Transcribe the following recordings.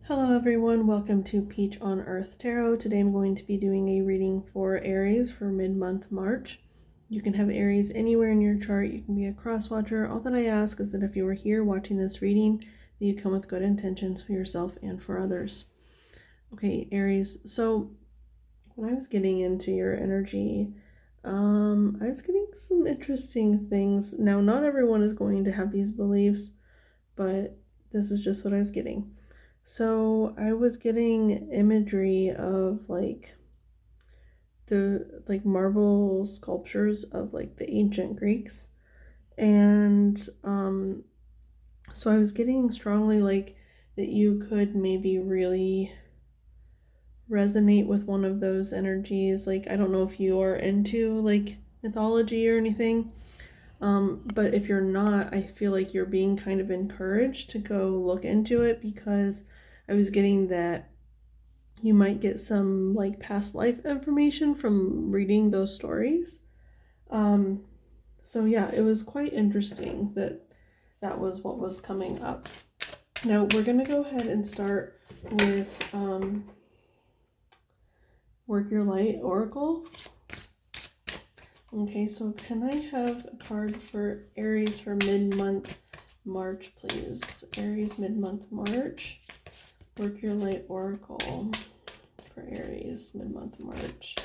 Hello everyone, welcome to Peach on Earth Tarot. Today I'm going to be doing a reading for Aries for mid-month March. You can have Aries anywhere in your chart. You can be a cross-watcher. All that I ask is that if you are here watching this reading, that you come with good intentions for yourself and for others. Okay, Aries, so when I was getting into your energy, I was getting some interesting things. Now, not everyone is going to have these beliefs, but this is just what I was getting. So I was getting imagery of the marble sculptures of the ancient Greeks, and so I was getting strongly that you could maybe really resonate with one of those energies. I don't know if you are into mythology or anything, but if you're not, I feel like you're being kind of encouraged to go look into it, because I was getting that you might get some past life information from reading those stories. So yeah, it was quite interesting that was what was coming up. Now we're gonna go ahead and start with Work Your Light Oracle. Okay, so can I have a card for Aries for mid-month March, please? Aries mid-month March. Work Your Light Oracle for Aries mid-month March.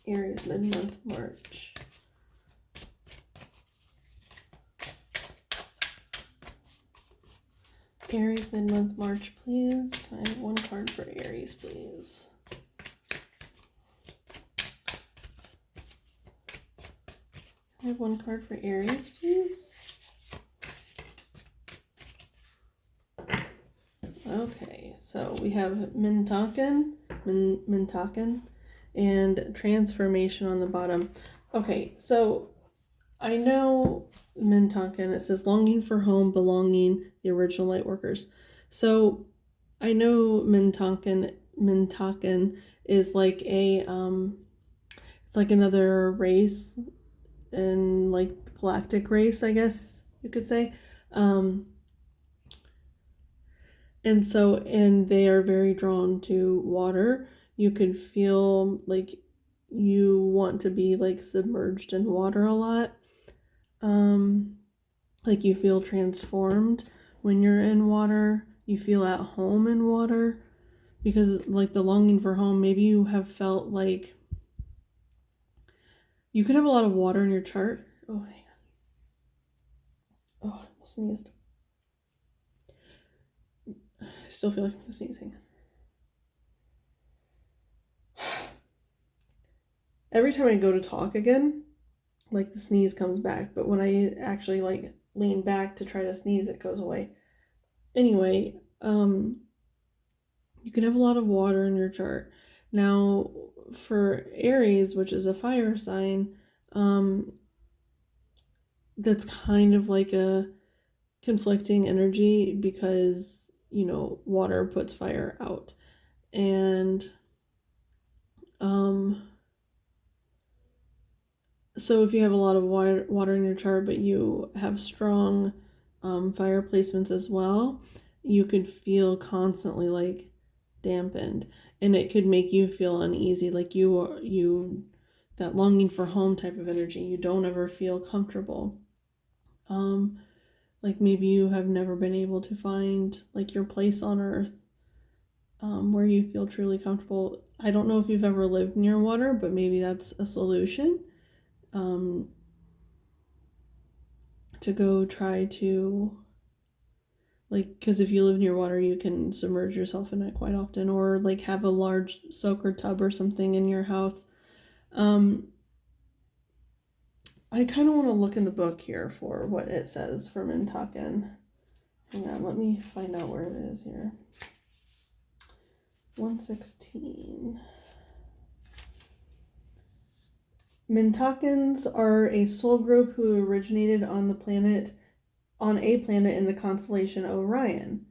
Aries mid-month March. Aries mid-month March, please. Can I have one card for Aries, please? Can I have one card for Aries, please? Okay, so we have Mintaken, and transformation on the bottom. Okay, so I know Mintaken, it says longing for home, belonging, the original Lightworkers. So I know Mintaken is like it's like another race, and galactic race, I guess you could say. And they are very drawn to water. You could feel like you want to be submerged in water a lot. You feel transformed when you're in water. You feel at home in water, because the longing for home, maybe you have felt like you could have a lot of water in your chart. Oh, hang on. Oh, I almost sneezed. I still feel like I'm sneezing. Every time I go to talk again, the sneeze comes back, but when I actually lean back to try to sneeze, it goes away. Anyway, you can have a lot of water in your chart. Now, for Aries, which is a fire sign, that's kind of like a conflicting energy, because water puts fire out. And so if you have a lot of water in your chart, but you have strong fire placements as well, you could feel constantly dampened, and it could make you feel uneasy, that longing for home type of energy. You don't ever feel comfortable. Maybe you have never been able to find your place on earth, where you feel truly comfortable. I don't know if you've ever lived near water, but maybe that's a solution. To go try to, because if you live near water, you can submerge yourself in it quite often, or have a large soaker tub or something in your house. I kind of want to look in the book here for what it says for Mintaken. Hang on, let me find out where it is here. 116. Mintakens are a soul group who originated on a planet in the constellation Orion.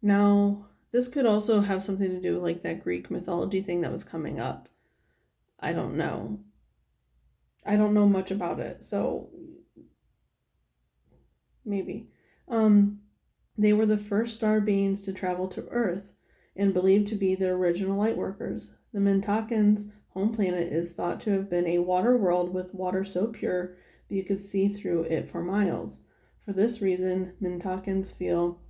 Now, this could also have something to do with that Greek mythology thing that was coming up. I don't know. I don't know much about it, so maybe. They were the first star beings to travel to Earth and believed to be the original Lightworkers. The Mintakans' home planet is thought to have been a water world with water so pure that you could see through it for miles. For this reason, Mintakans feel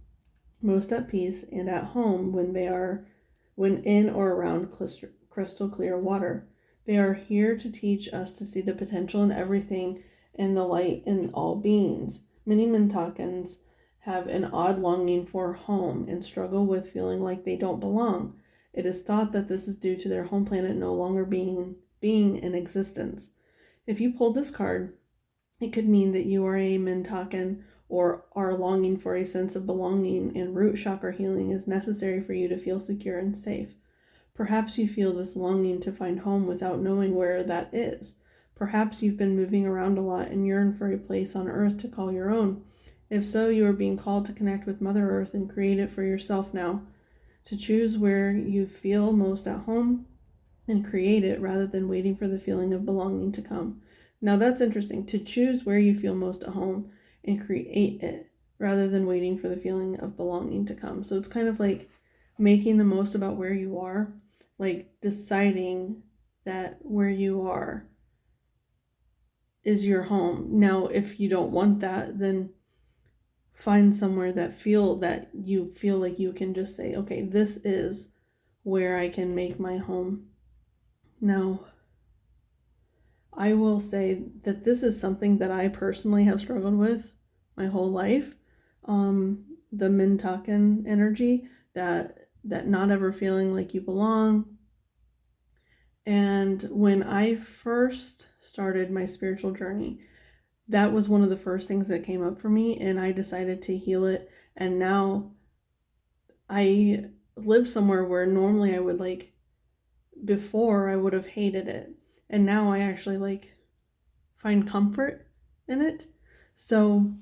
most at peace and at home when in or around crystal clear water. They are here to teach us to see the potential in everything and the light in all beings. Many Mintakans have an odd longing for home and struggle with feeling like they don't belong. It is thought that this is due to their home planet no longer being in existence. If you pulled this card, it could mean that you are a Mintakan or are longing for a sense of belonging, and root chakra healing is necessary for you to feel secure and safe. Perhaps you feel this longing to find home without knowing where that is. Perhaps you've been moving around a lot and yearn for a place on Earth to call your own. If so, you are being called to connect with Mother Earth and create it for yourself now. To choose where you feel most at home and create it rather than waiting for the feeling of belonging to come. Now that's interesting. To choose where you feel most at home and create it rather than waiting for the feeling of belonging to come. So it's kind of like making the most about where you are, like deciding that where you are is your home. Now, if you don't want that, then find somewhere that you feel like you can just say, okay, this is where I can make my home. Now, I will say that this is something that I personally have struggled with my whole life. The Mintakan energy, that not ever feeling like you belong. And when I first started my spiritual journey, that was one of the first things that came up for me, and I decided to heal it. And now I live somewhere where normally I would before I would have hated it. And now I actually find comfort in it. So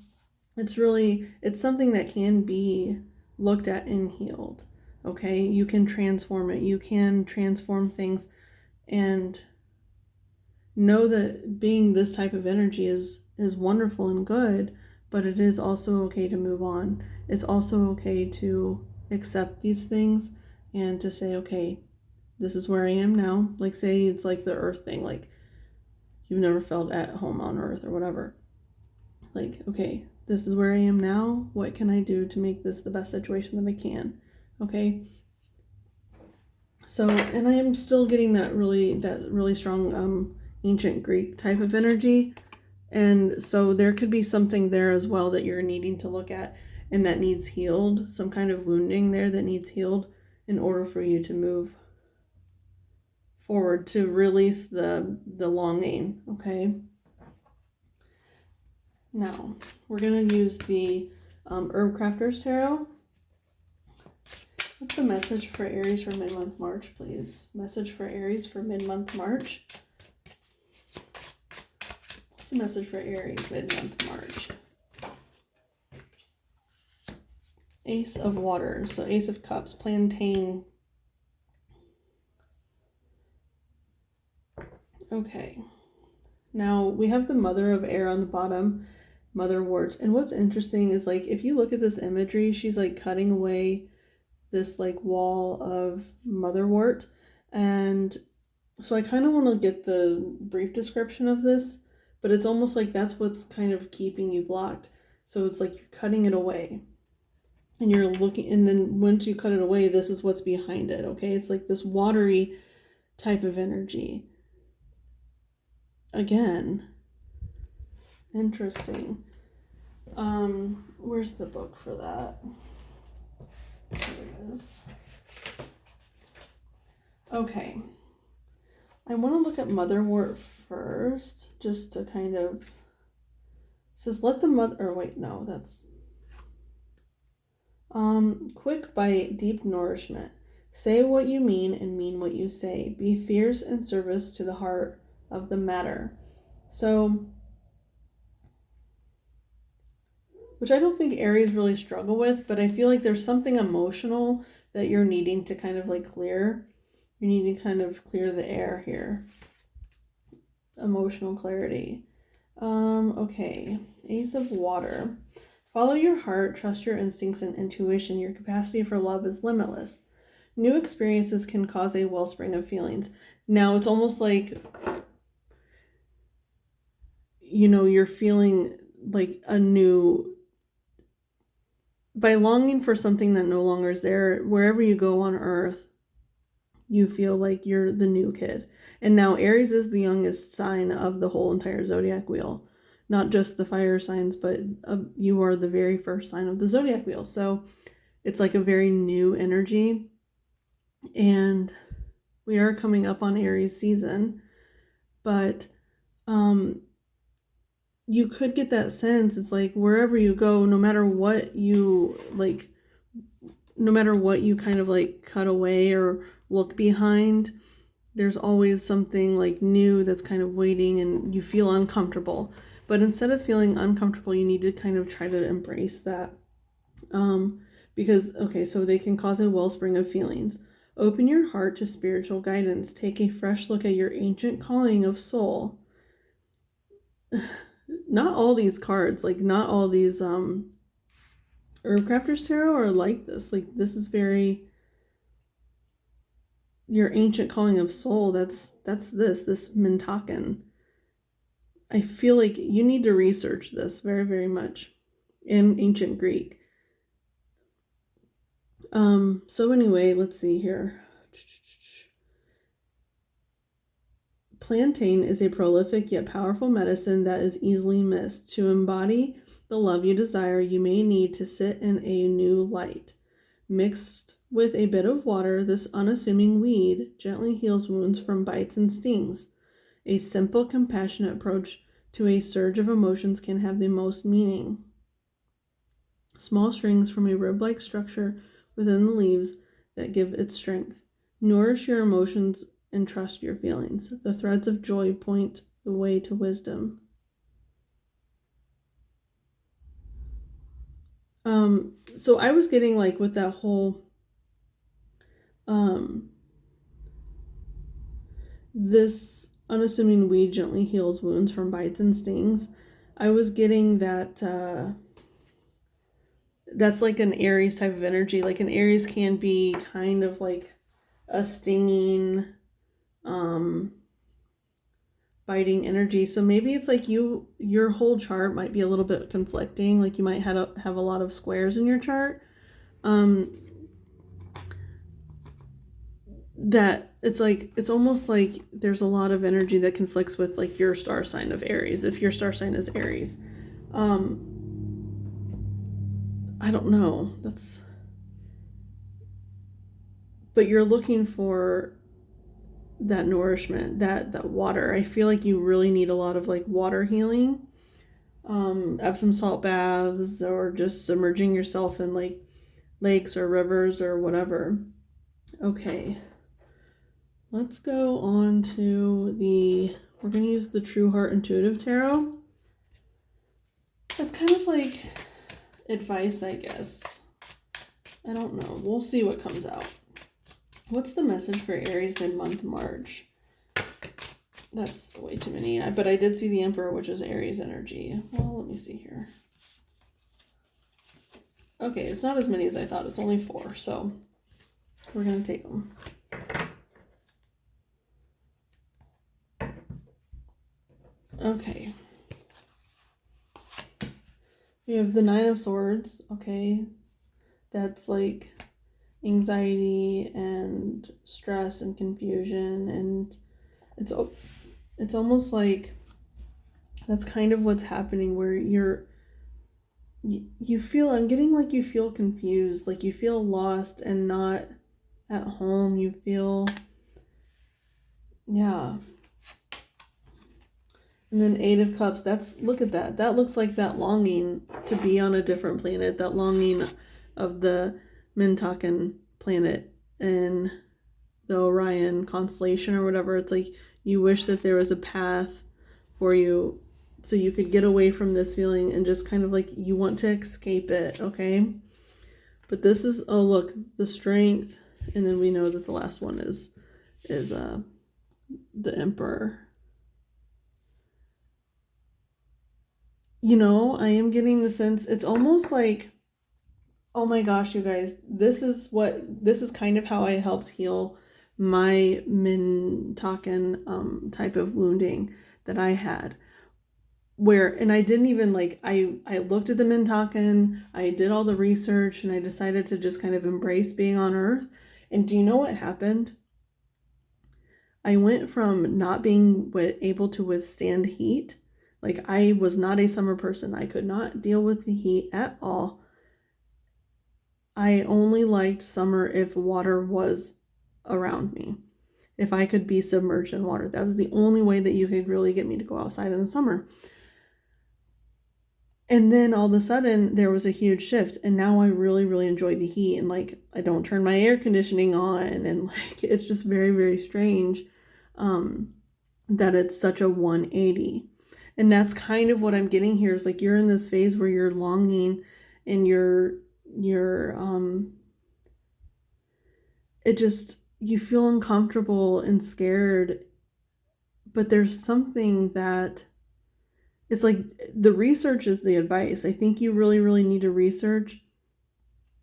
it's something that can be looked at and healed. Okay, you can transform it. You can transform things and know that being this type of energy is wonderful and good, but it is also okay to move on. It's also okay to accept these things and to say, okay, this is where I am now. Like, say it's like the earth thing, like you've never felt at home on earth or whatever. Like, okay, this is where I am now. What can I do to make this the best situation that I can? Okay. So, and I am still getting that really strong ancient Greek type of energy. And so there could be something there as well that you're needing to look at and that needs healed, some kind of wounding there that needs healed in order for you to move forward, to release the longing. Okay. Now, we're going to use the Herb Crafter's Tarot. What's the message for Aries for mid-month March, please? Message for Aries for mid-month March. What's the message for Aries mid-month March? Ace of Water. So Ace of Cups, plantain. Okay. Now, we have the Mother of Air on the bottom, Motherwort. And what's interesting is, if you look at this imagery, she's, cutting away this, wall of Motherwort. And so I kind of want to get the brief description of this, but it's almost like that's what's kind of keeping you blocked. So it's like you're cutting it away. And you're looking, and then once you cut it away, this is what's behind it, okay? It's like this watery type of energy. Again, interesting. Where's the book for that? Here it is. Okay. I want to look at Motherwort first, just to kind of... It says, let the mother... Or wait, no, that's... Quick bite, deep nourishment. Say what you mean and mean what you say. Be fierce in service to the heart of the matter. So, which I don't think Aries really struggle with, but I feel like there's something emotional that you're needing to kind of clear. You need to kind of clear the air here. emotional clarity. Okay. Ace of Water. Follow your heart, trust your instincts and intuition. Your capacity for love is limitless. New experiences can cause a wellspring of feelings. Now it's almost like, you're feeling like a new, by longing for something that no longer is there. Wherever you go on earth, you feel like you're the new kid. And now Aries is the youngest sign of the whole entire zodiac wheel. Not just the fire signs, but you are the very first sign of the zodiac wheel. So it's like a very new energy. And we are coming up on Aries season. But you could get that sense. It's like wherever you go, no matter what you kind of like cut away or look behind, there's always something like new that's kind of waiting, and you feel uncomfortable. But instead of feeling uncomfortable, you need to kind of try to embrace that. Because, okay, so they can cause a wellspring of feelings. Open your heart to spiritual guidance. Take a fresh look at your ancient calling of soul. Not all these cards, like not all these Herbcrafters Tarot are like this. Like this is very your ancient calling of soul. That's this Mintakan. I feel like you need to research this very, very much in ancient Greek. So anyway, let's see here. Plantain is a prolific yet powerful medicine that is easily missed. To embody the love you desire, you may need to sit in a new light. Mixed with a bit of water, this unassuming weed gently heals wounds from bites and stings. A simple, compassionate approach to a surge of emotions can have the most meaning. Small strings from a rib-like structure within the leaves that give it strength. Nourish your emotions and trust your feelings. The threads of joy point the way to wisdom. So I was getting like with that whole this unassuming weed gently heals wounds from bites and stings. I was getting that that's like an Aries type of energy. Like an Aries can be kind of like a stinging, biting energy. So maybe it's like your whole chart might be a little bit conflicting. Like you might have a lot of squares in your chart. That it's almost like there's a lot of energy that conflicts with like your star sign of Aries. If your star sign is Aries, I don't know. But you're looking for that nourishment, that water. I feel like you really need a lot of like water healing, Epsom salt baths, or just submerging yourself in like lakes or rivers or whatever. Okay, let's go on to we're going to use the True Heart Intuitive Tarot. It's kind of like advice, I guess. I don't know. We'll see what comes out. What's the message for Aries mid-month March? That's way too many. But I did see the Emperor, which is Aries energy. Well, let me see here. Okay, it's not as many as I thought. It's only 4, so we're going to take them. Okay. We have the 9 of Swords. Okay. That's like anxiety and stress and confusion, and it's almost like that's kind of what's happening, where you feel, I'm getting like you feel confused, like you feel lost and not at home. You feel, yeah. And then 8 of Cups, look at that. That looks like that longing to be on a different planet, that longing of the Mintakan planet in the Orion constellation or whatever. It's like you wish that there was a path for you so you could get away from this feeling and just kind of like you want to escape it, okay? But this is, oh look, the Strength, and then we know that the last one is the Emperor. I am getting the sense it's almost like, oh my gosh, you guys, this is kind of how I helped heal my Mintaken type of wounding that I had. And I didn't even like, I looked at the Mintaken, I did all the research, and I decided to just kind of embrace being on Earth. And do you know what happened? I went from not being able to withstand heat. Like, I was not a summer person. I could not deal with the heat at all. I only liked summer if water was around me. If I could be submerged in water. That was the only way that you could really get me to go outside in the summer. And then all of a sudden there was a huge shift, and now I really, really enjoy the heat, and like I don't turn my air conditioning on, and like it's just very, very strange that it's such a 180. And that's kind of what I'm getting here is like you're in this phase where you're longing and you're it just you feel uncomfortable and scared, but there's something that it's like the research is the advice. I think you really, really need to research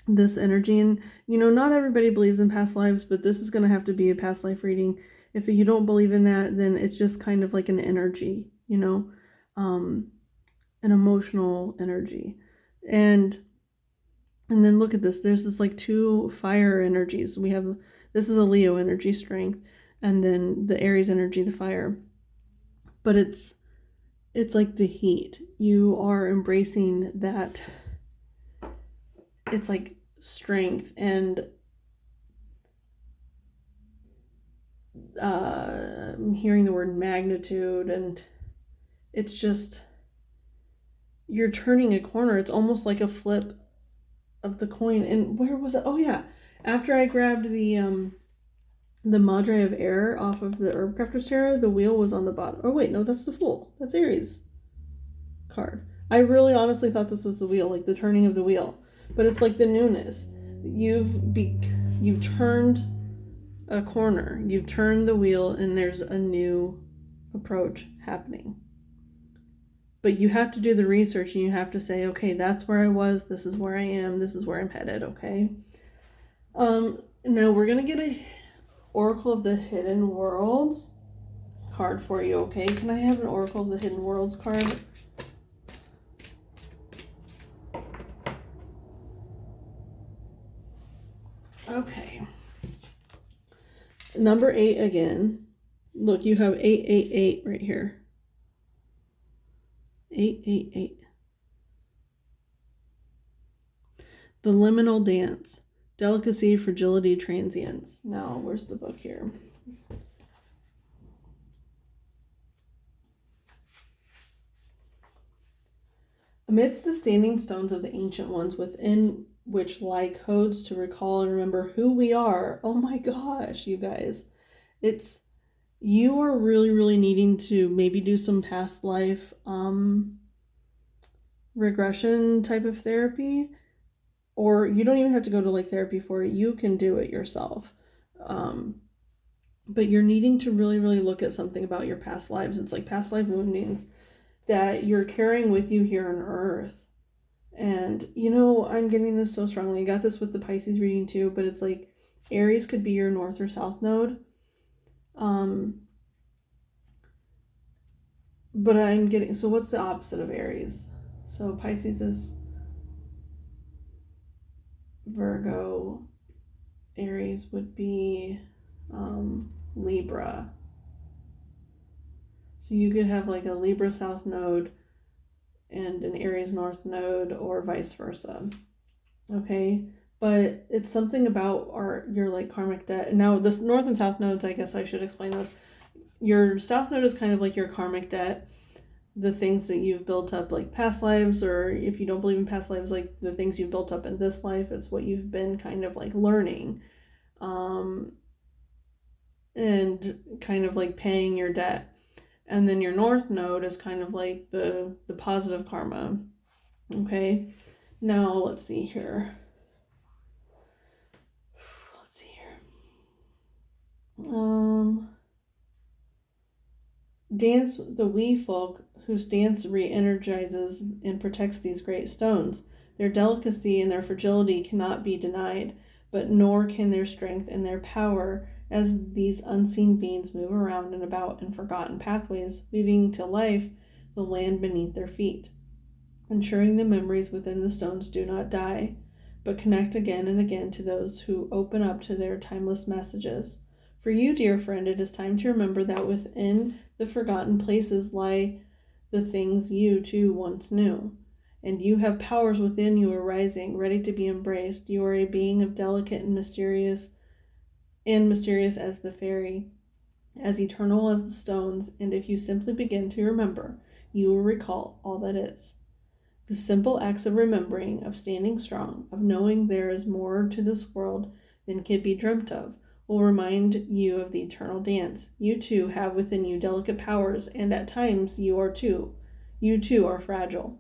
this energy. And, not everybody believes in past lives, but this is going to have to be a past life reading. If you don't believe in that, then it's just kind of like an energy, an emotional energy. And then look at this. There's this like two fire energies. This is a Leo energy strength, and then the Aries energy, the fire. But it's like the heat. You are embracing that. It's like strength and I'm hearing the word magnitude, and it's just you're turning a corner. It's almost like a flip of the coin. And where was it? Oh yeah, after I grabbed the Madre of Air off of the Herb Crafter's Tarot, the wheel was on the bottom. Oh wait, no, that's the Fool. That's Aries card. I really honestly thought this was the wheel, like the turning of the wheel, but it's like the newness. You've turned a corner. You've turned the wheel, and there's a new approach happening. But you have to do the research, and you have to say, okay, that's where I was. This is where I am. This is where I'm headed. Okay. Now we're gonna get a Oracle of the Hidden Worlds card for you. Okay. Can I have an Oracle of the Hidden Worlds card? Okay. Number 8 again. Look, you have 888 right here. 888. The liminal dance. Delicacy, fragility, transience. Now, where's the book here? Amidst the standing stones of the ancient ones within which lie codes to recall and remember who we are. Oh my gosh, you guys. You are really, really needing to maybe do some past life regression type of therapy, or you don't even have to go to like therapy for it. You can do it yourself. But you're needing to really, really look at something about your past lives. It's like past life woundings that you're carrying with you here on Earth. And, I'm getting this so strongly. I got this with the Pisces reading too, but it's like Aries could be your north or south node. But I'm getting, so what's the opposite of Aries? So Pisces is Virgo. Aries would be Libra. So you could have like a Libra south node and an Aries north node, or vice versa. Okay, but it's something about your like karmic debt. Now this north and south nodes, I guess I should explain those. Your south node is kind of like your karmic debt, the things that you've built up like past lives, or if you don't believe in past lives, like the things you've built up in this life. It's what you've been kind of like learning and kind of like paying your debt. And then your north node is kind of like the positive karma. Okay, now let's see here. Dance the wee folk whose dance re-energizes and protects these great stones. Their delicacy and their fragility cannot be denied, but nor can their strength and their power, as these unseen beings move around and about in forgotten pathways, leaving to life the land beneath their feet, ensuring the memories within the stones do not die, but connect again and again to those who open up to their timeless messages. For you, dear friend, it is time to remember that within the forgotten places lie the things you too once knew. And you have powers within you arising, ready to be embraced. You are a being of delicate and mysterious as the fairy, as eternal as the stones, and if you simply begin to remember, you will recall all that is. The simple acts of remembering, of standing strong, of knowing there is more to this world than could be dreamt of, will remind you of the eternal dance. You too have within you delicate powers, and at times you too are fragile.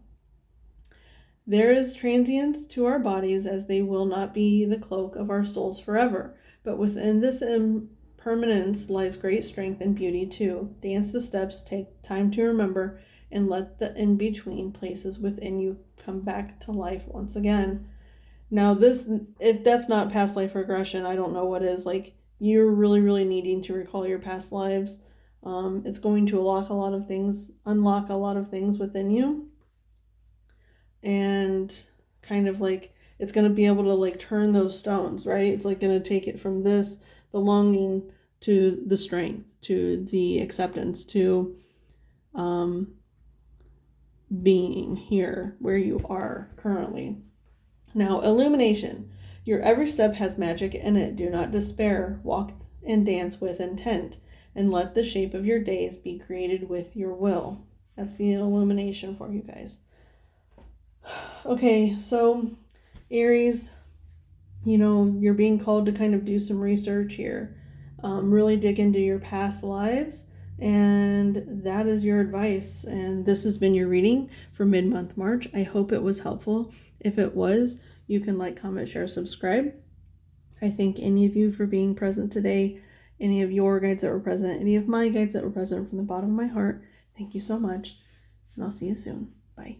There is transience to our bodies, as they will not be the cloak of our souls forever, but within this impermanence lies great strength and beauty too. Dance the steps, take time to remember, and let the in-between places within you come back to life once again. Now this, if that's not past life regression, I don't know what is. Like, you're really, really needing to recall your past lives. It's going to unlock a lot of things within you. And kind of like, it's going to be able to like turn those stones, right? It's like going to take it from the longing, to the strength, to the acceptance, to being here where you are currently. Now, illumination. Your every step has magic in it. Do not despair. Walk and dance with intent, and let the shape of your days be created with your will. That's the illumination for you guys. Okay, so Aries, you're being called to kind of do some research here. Really dig into your past lives. And that is your advice. And this has been your reading for mid-month March. I hope it was helpful. If it was, you can like, comment, share, subscribe. I thank any of you for being present today. Any of your guides that were present, any of my guides that were present, from the bottom of my heart. Thank you so much. And I'll see you soon. Bye.